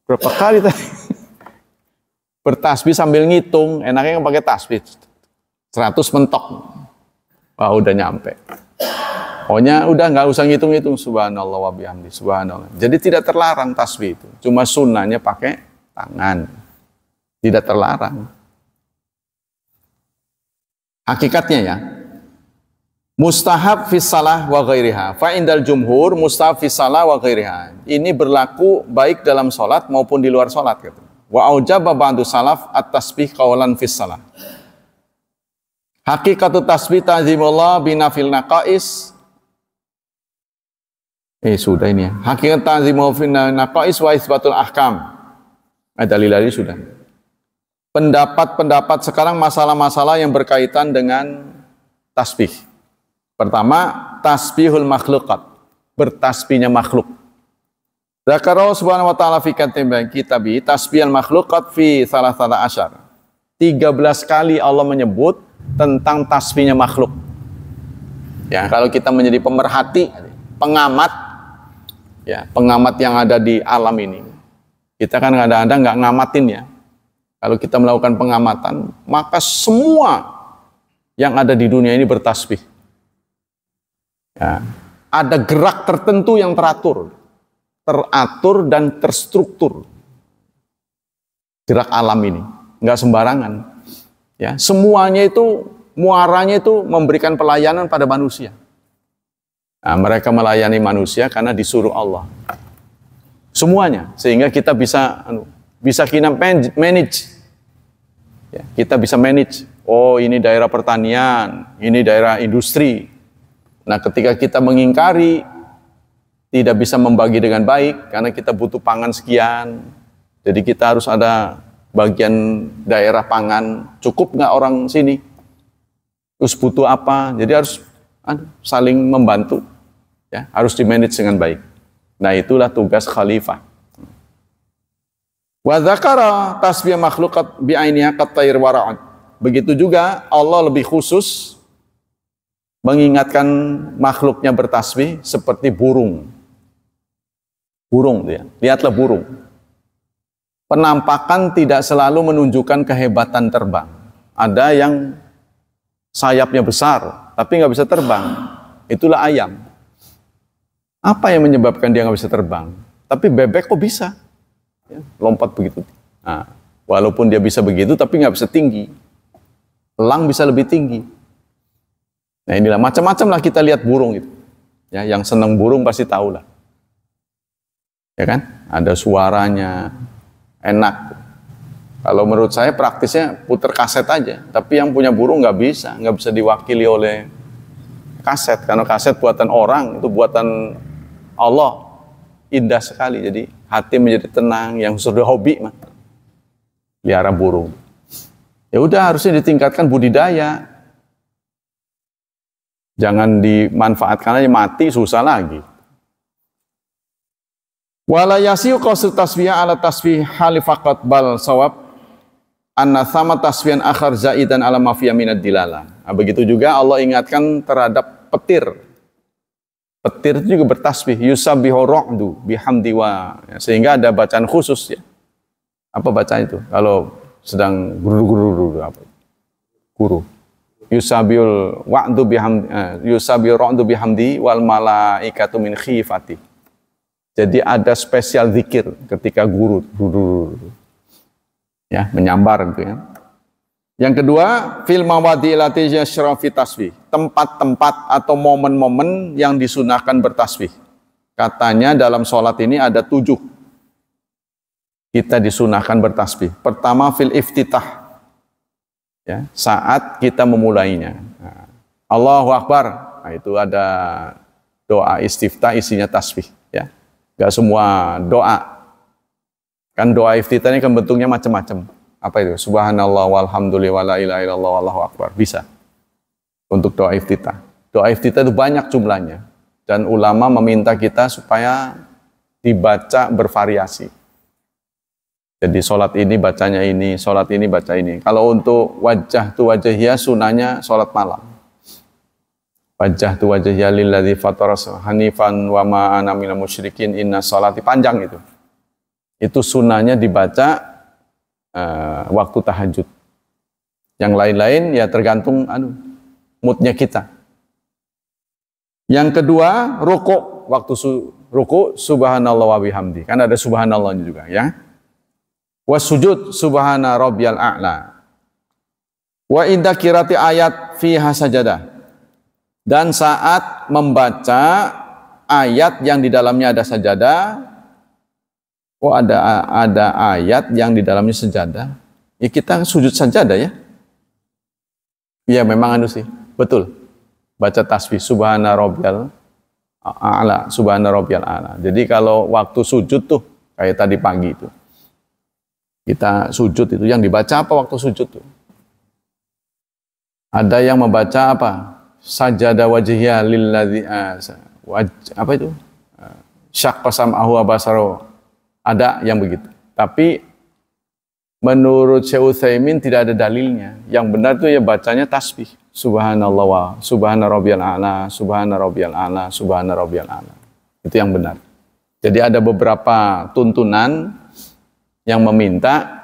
Berapa kali tadi? Bertasbih sambil ngitung, enaknya yang pakai tasbih. 100 mentok. Wah, udah nyampe. Pokoknya udah nggak usah ngitung-ngitung. Subhanallah wa bihamdi, subhanallah. Jadi tidak terlarang tasbih itu. Cuma sunnahnya pakai tangan. Tidak terlarang. Hakikatnya ya. Mustahab fis salah wa ghairiha. Fa indal jumhur mustahab fis salah wa ghairiha. Ini berlaku baik dalam sholat maupun di luar sholat gitu. Wa aujaba ba'du salaf at-tasbih qaulan fis salah. Hakikatu tasbih ta'zimullah binafil naqais. Sudah ini ya. Hakikat ta'zimullah binafil naqais wa isbatul ahkam. Dalil dari sudah. Pendapat sekarang masalah-masalah yang berkaitan dengan tasbih. Pertama, tasbihul makhluqat. Bertasbihnya makhluk. Zakara subhanahu wa ta'ala fi kitabi tasbihal makhluqat fi salasata asyar. 13 kali Allah menyebut tentang tasbihnya makhluk. Ya, kalau kita menjadi pemerhati, pengamat, ya, pengamat yang ada di alam ini. Kita kan kadang-kadang nggak ngamatin ya. Kalau kita melakukan pengamatan, maka semua yang ada di dunia ini bertasbih. Ya, ada gerak tertentu yang teratur dan terstruktur. Gerak alam ini nggak sembarangan. Ya, semuanya itu muaranya itu memberikan pelayanan pada manusia. Nah, mereka melayani manusia karena disuruh Allah. Semuanya, sehingga kita bisa manage. Ya, kita bisa manage. Oh, ini daerah pertanian, ini daerah industri. Nah, ketika kita mengingkari, tidak bisa membagi dengan baik karena kita butuh pangan sekian. Jadi kita harus ada bagian daerah pangan. Cukup nggak orang sini? Terus butuh apa? Jadi harus saling membantu. Ya, harus di-manage dengan baik. Nah, itulah tugas khalifah. Wa dzakara tasbih makhluqat bi ainiha qatair wara'at. Begitu juga Allah lebih khusus mengingatkan makhluknya bertasbih seperti burung. Burung dia. Lihatlah burung. Penampakan tidak selalu menunjukkan kehebatan terbang. Ada yang sayapnya besar tapi nggak bisa terbang. Itulah ayam. Apa yang menyebabkan dia nggak bisa terbang? Tapi bebek kok bisa? Ya, lompat begitu. Nah, walaupun dia bisa begitu, tapi nggak bisa tinggi. Elang bisa lebih tinggi. Nah, inilah macam-macam lah kita lihat burung itu. Ya, yang senang burung pasti tahu lah. Ya kan? Ada suaranya, enak. Kalau menurut saya praktisnya puter kaset aja. Tapi yang punya burung nggak bisa diwakili oleh kaset. Karena kaset buatan orang, itu buatan Allah. Indah sekali, jadi hati menjadi tenang. Yang sudah hobi mah pelihara burung, ya udah harusnya ditingkatkan budidaya, jangan dimanfaatkan aja mati susah lagi. Wala yasiu qasul tasbihah ala tasbih halifaqat bal sawab anna sama tasbihan akhar zaidan ala mafiyah minad dilala. Nah, begitu juga Allah ingatkan terhadap petir. Petir itu juga bertasbih, yusabbihu ra'du bihamdi wa, ya, sehingga ada bacaan khusus ya. Apa bacaan itu? Kalau sedang guru apa? Guru. Yusabbihul wa'du bihamdi, yusabbihu ra'du bihamdi wal malaikatu min khifati. Jadi ada spesial zikir ketika guru ya, menyambar gitu ya. Yang kedua, fil mawadi lati yashrafi tasbih, tempat-tempat atau momen-momen yang disunahkan bertasbih. Katanya dalam sholat ini ada 7 kita disunahkan bertasbih. Pertama, fil iftitah, ya, saat kita memulainya. Nah, Allahu Akbar, nah, itu ada doa istiftah isinya tasbih. Ya, gak semua doa. Kan doa iftitah ini kan bentuknya macam-macam. Apa itu? Subhanallah walhamdulillah wala ilaha illallah wallahu akbar. Bisa. Untuk doa iftitah. Doa iftitah itu banyak jumlahnya. Dan ulama meminta kita supaya dibaca bervariasi. Jadi sholat ini bacanya ini, sholat ini baca ini. Kalau untuk wajah tu wajahiyah sunahnya sholat malam. Wajah tu wajahiyah lilladzi fataras hanifan wa ma ana minal musyrikin inna sholati, panjang itu. Itu sunahnya dibaca waktu tahajud. Yang lain-lain ya tergantung moodnya kita. Yang kedua, ruku. Waktu ruku subhanallah wa bihamdi. Kan ada subhanallahnya juga ya. Wasujud subhana rabbiyal a'la. Wa inda qiraati ayat fiha sajadah. Dan saat membaca ayat yang di dalamnya ada sajadah. Oh, ada ayat yang di dalamnya sajadah. Ya kita sujud sajadah ya. Iya memang anu sih, betul. Baca tasbih subhana rabbiyal a'la, subhana rabbiyal a'la. Jadi kalau waktu sujud tuh kayak tadi pagi itu. Kita sujud itu yang dibaca apa waktu sujud tuh? Ada yang membaca apa? Sajada wajhiya lilladzi apa itu? Syaqqa sam'ahu wa basaro. Ada yang begitu. Tapi menurut Syekh Utsaimin tidak ada dalilnya. Yang benar itu ya bacanya tasbih. Subhanallah wa subhana rabbiyal a'la, subhana rabbiyal a'la, subhana rabbiyal a'la. Itu yang benar. Jadi ada beberapa tuntunan yang meminta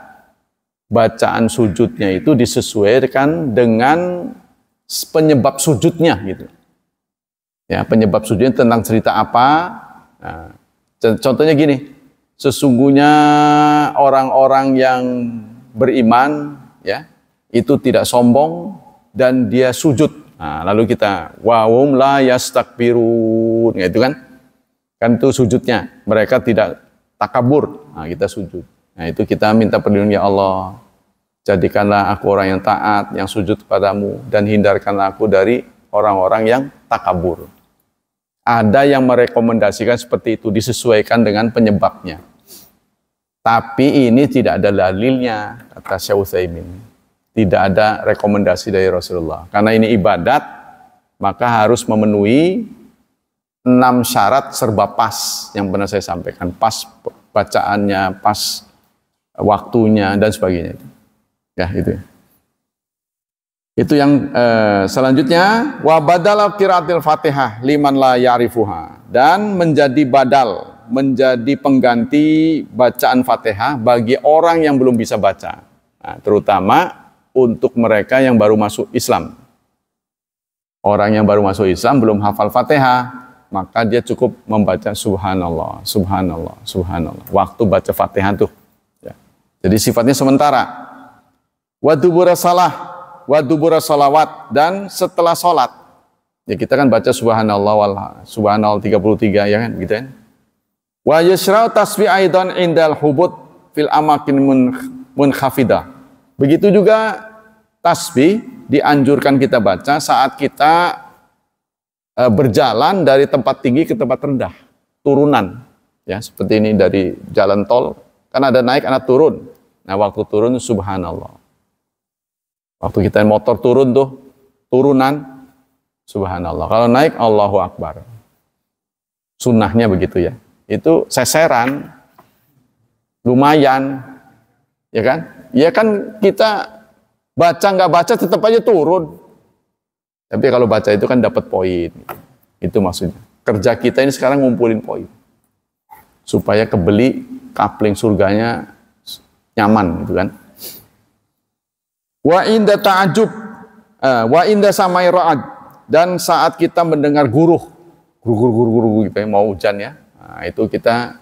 bacaan sujudnya itu disesuaikan dengan penyebab sujudnya gitu. Ya, penyebab sujudnya tentang cerita apa? Nah, contohnya gini, sesungguhnya orang-orang yang beriman ya, itu tidak sombong dan dia sujud. Nah, lalu kita wahum la yastakbirun, itu kan? Kan itu sujudnya. Mereka tidak takabur. Nah, kita sujud. Nah, itu kita minta perlindungan ya Allah. Jadikanlah aku orang yang taat, yang sujud kepadamu, dan hindarkanlah aku dari orang-orang yang takabur. Ada yang merekomendasikan seperti itu, disesuaikan dengan penyebabnya. Tapi ini tidak ada dalilnya, kata Syekh Utsaimin. Tidak ada rekomendasi dari Rasulullah. Karena ini ibadat, maka harus memenuhi 6 syarat serba pas yang pernah saya sampaikan. Pas bacaannya, pas waktunya dan sebagainya. Ya itu. Itu yang selanjutnya wa badala qiraatil Fatihah liman la ya'rifuha, dan menjadi badal, menjadi pengganti bacaan Fatihah bagi orang yang belum bisa baca. Nah, terutama untuk mereka yang baru masuk Islam. Orang yang baru masuk Islam belum hafal Fatihah, maka dia cukup membaca subhanallah, subhanallah, subhanallah. Waktu baca Fatihah tuh. Jadi sifatnya sementara. Wa dubura salah, wa dubura salawat, dan setelah sholat. Ya kita kan baca subhanallah wal subhanallah 33 ya kan gitu kan. Wa yashra'u tasbih aidan indal hubut fil amakin munkhafidah. Begitu juga tasbih dianjurkan kita baca saat kita berjalan dari tempat tinggi ke tempat rendah, turunan. Ya, seperti ini dari jalan tol. Kan ada naik, ada turun. Nah, waktu turun subhanallah. Waktu kita motor turun tuh, turunan, subhanallah. Kalau naik, Allahu Akbar. Sunnahnya begitu ya. Itu seseran, lumayan. Ya kan? Ya kan kita baca nggak baca tetap aja turun. Tapi kalau baca itu kan dapat poin. Itu maksudnya. Kerja kita ini sekarang ngumpulin poin. Supaya kebeli kapling surganya nyaman gitu kan. Wa inda ta'ajub wa inda samai ra'ad, dan saat kita mendengar guruh gitu ya, mau hujan ya. Nah, itu kita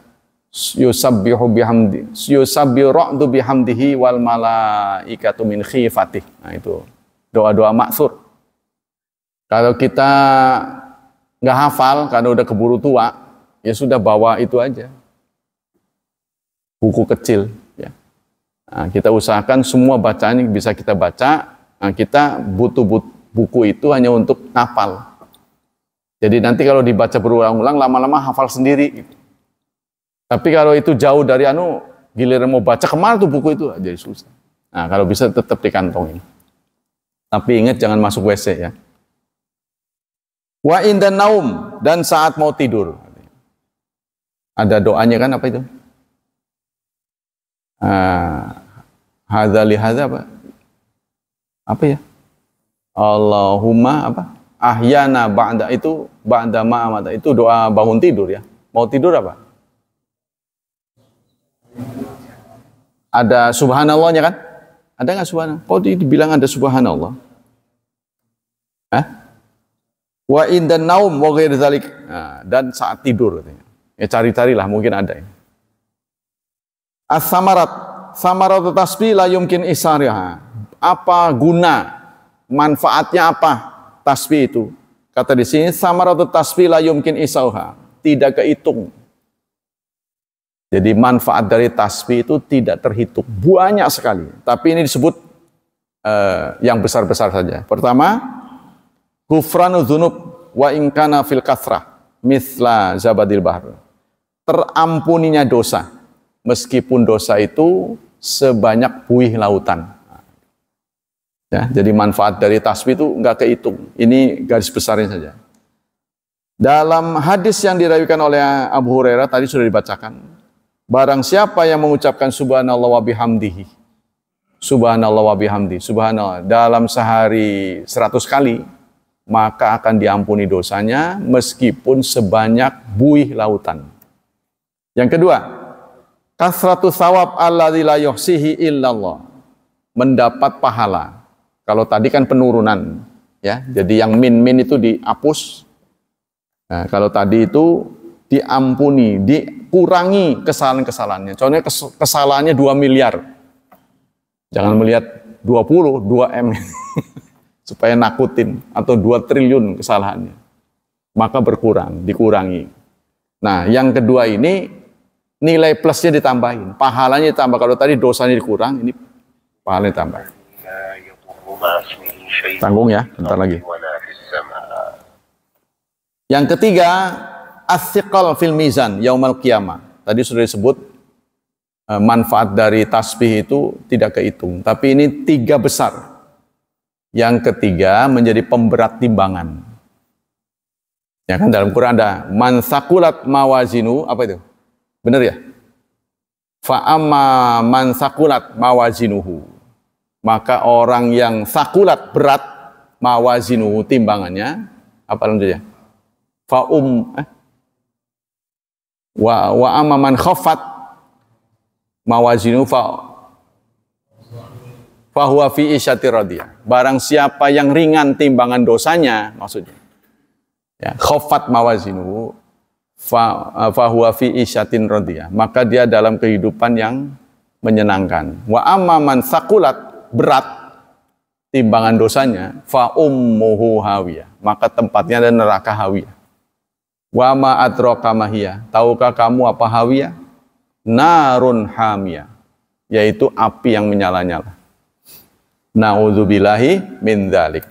yusabbihu bihamdi, yusabbihu ra'du bihamdihi wal malaikatu min khifatih. Nah, itu doa-doa maksur. Kalau kita nggak hafal karena udah keburu tua, ya sudah bawa itu aja. Buku kecil ya. Nah, kita usahakan semua bacaan yang bisa kita baca. Nah, kita butuh buku itu hanya untuk hafal. Jadi nanti kalau dibaca berulang-ulang lama-lama hafal sendiri. Tapi kalau itu jauh dari giliran mau baca kemana tuh buku itu jadi susah. Nah, kalau bisa tetap dikantongin. Tapi ingat jangan masuk WC ya. Wa indan naum, dan saat mau tidur. Ada doanya kan apa itu? Hadza li hadza apa? Apa ya? Allahumma apa? Ahyana ba'da, itu ba'da ma'amata, itu doa bangun tidur ya. Mau tidur apa? Ada subhanallahnya kan? Ada nggak subhanallah? Kok dibilang ada subhanallah? Wa indan naum wa ghair dzalik. Nah, dan saat tidur katanya. Ya cari-carilah mungkin ada ya. As-samarat, samarat tasbih la yumkin isariha. Apa guna, manfaatnya apa tasbih itu? Kata di sini samarat tasbih la yumkin isauha, tidak kehitung. Jadi manfaat dari tasbih itu tidak terhitung, banyak sekali. Tapi ini disebut yang besar-besar saja. Pertama, ghufranu dzunub wa in kana fil kathrah mithla zabadil bahr. Terampuninya dosa meskipun dosa itu sebanyak buih lautan. Ya, jadi manfaat dari tasbih itu enggak kehitung. Ini garis besarnya saja. Dalam hadis yang diriwayatkan oleh Abu Hurairah tadi sudah dibacakan. Barang siapa yang mengucapkan subhanallah wa bihamdihi. Subhanallah wa bihamdi. Subhanallah dalam sehari 100 kali, maka akan diampuni dosanya meskipun sebanyak buih lautan. Yang kedua, kasratus thawab alladzi la yuhsihi illallah. Mendapat pahala. Kalau tadi kan penurunan, ya. Jadi yang min itu dihapus. Nah, kalau tadi itu diampuni, dikurangi kesalahan-kesalahannya. Contohnya kesalahannya 2 miliar. Jangan melihat 20, 2M. Supaya nakutin. Atau 2 triliun kesalahannya. Maka berkurang, dikurangi. Nah, yang kedua ini, nilai plusnya ditambahin. Pahalanya ditambah. Kalau tadi dosanya dikurang, ini pahalanya ditambah. Tanggung ya, bentar lagi. Yang ketiga, as-siqal fil mizan yaumal qiyamah. Tadi sudah disebut manfaat dari tasbih itu tidak kehitung, tapi ini 3 besar. Yang ketiga menjadi pemberat timbangan. Ya kan dalam Quran ada man saqulat mawazinu, apa itu? Benar ya? Fa amma man saqulat mawazinuhu. Maka orang yang saqulat berat mawazinuhu timbangannya, apa lanjutnya? Wa amma man khaffat mawazinu fa huwa fi isyati radiyah. Barang siapa yang ringan timbangan dosanya, maksudnya ya, khaffat mawazinu fa huwa fi isyatin radiyah, maka dia dalam kehidupan yang menyenangkan. Wa amma man saqulat berat timbangan dosanya, fa ummuhu hawiyah, maka tempatnya ada neraka hawiyah. Wa ma adraka mahiyah, tahukah kamu apa hawiyah? Narun hamiyah, yaitu api yang menyala-nyala. Na'udzubillahi min dzalik.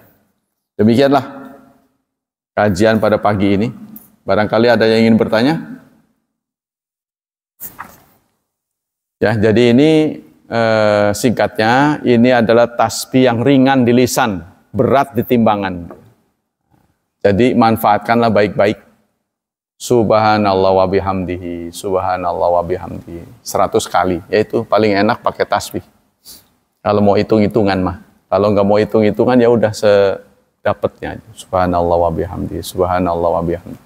Demikianlah kajian pada pagi ini. Barangkali ada yang ingin bertanya? Ya, jadi ini singkatnya, ini adalah tasbih yang ringan di lisan, berat di timbangan. Jadi manfaatkanlah baik-baik. Subhanallah wa bihamdihi, subhanallah wa bihamdihi 100 kali, yaitu paling enak pakai tasbih. Kalau mau hitung-hitungan mah, kalau nggak mau hitung-hitungan ya udah sedapatnya. Subhanallah wa bihamdihi, subhanallah wa bihamdihi.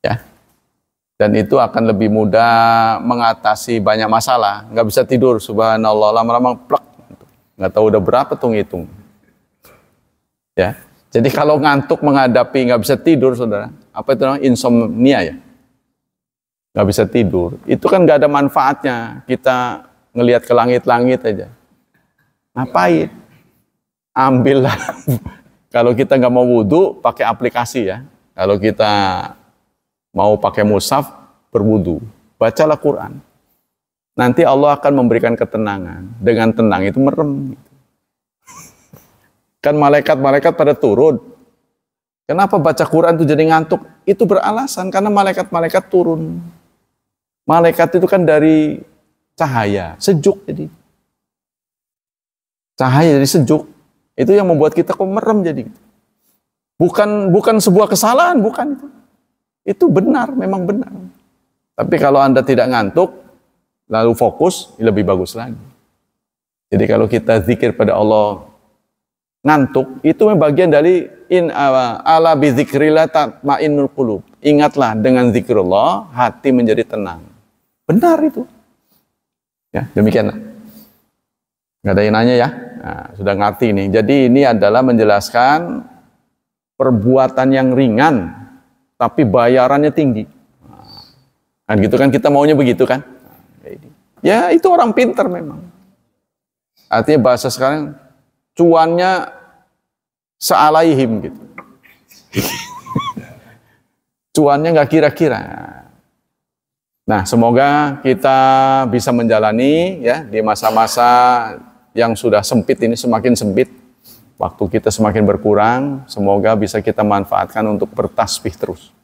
Ya, dan itu akan lebih mudah mengatasi banyak masalah. Nggak bisa tidur, subhanallah, lama-lama plek, nggak tahu udah berapa tuh ngitung. Ya, jadi kalau ngantuk menghadapi nggak bisa tidur, saudara, apa itu namanya? Insomnia ya, nggak bisa tidur. Itu kan nggak ada manfaatnya. Kita ngelihat ke langit-langit aja. Ngapain? Ambillah. Kalau kita nggak mau wudhu, pakai aplikasi ya. Kalau kita mau pakai mushaf, berwudhu. Bacalah Quran. Nanti Allah akan memberikan ketenangan. Dengan tenang itu merem. Kan malaikat-malaikat pada turun. Kenapa baca Quran itu jadi ngantuk? Itu beralasan karena malaikat-malaikat turun. Malaikat itu kan dari cahaya, sejuk jadi. Cahaya jadi sejuk. Itu yang membuat kita kok merem jadi. Bukan sebuah kesalahan, bukan itu. Itu benar, memang benar. Tapi kalau Anda tidak ngantuk, lalu fokus, lebih bagus lagi. Jadi kalau kita zikir pada Allah ngantuk, itu bagian dari ala bi dzikrillah tatmainnul qulub. Ingatlah dengan zikrullah hati menjadi tenang. Benar itu. Ya, demikianlah. Enggak ada yang nanya ya. Nah, sudah ngerti ini. Jadi ini adalah menjelaskan perbuatan yang ringan tapi bayarannya tinggi. Nah, gitu kan kita maunya begitu kan? Ya, itu orang pintar memang. Artinya bahasa sekarang cuannya sealaihim gitu. Cuannya nggak kira-kira. Nah, semoga kita bisa menjalani ya di masa-masa yang sudah sempit ini semakin sempit. Waktu kita semakin berkurang, semoga bisa kita manfaatkan untuk bertasbih terus.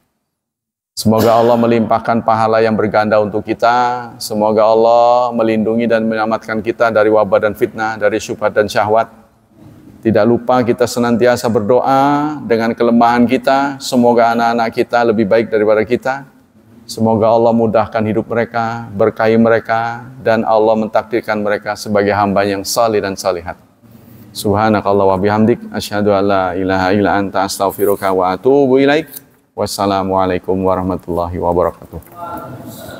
Semoga Allah melimpahkan pahala yang berganda untuk kita. Semoga Allah melindungi dan menyelamatkan kita dari wabah dan fitnah, dari syubhat dan syahwat. Tidak lupa kita senantiasa berdoa dengan kelemahan kita. Semoga anak-anak kita lebih baik daripada kita. Semoga Allah mudahkan hidup mereka, berkahi mereka, dan Allah mentakdirkan mereka sebagai hamba yang salih dan salihat. Subhanakallah wa bihamdik, asyhadu an la ilaha illa anta astaghfiruka wa atubu ilaik. Wassalamualaikum warahmatullahi wabarakatuh.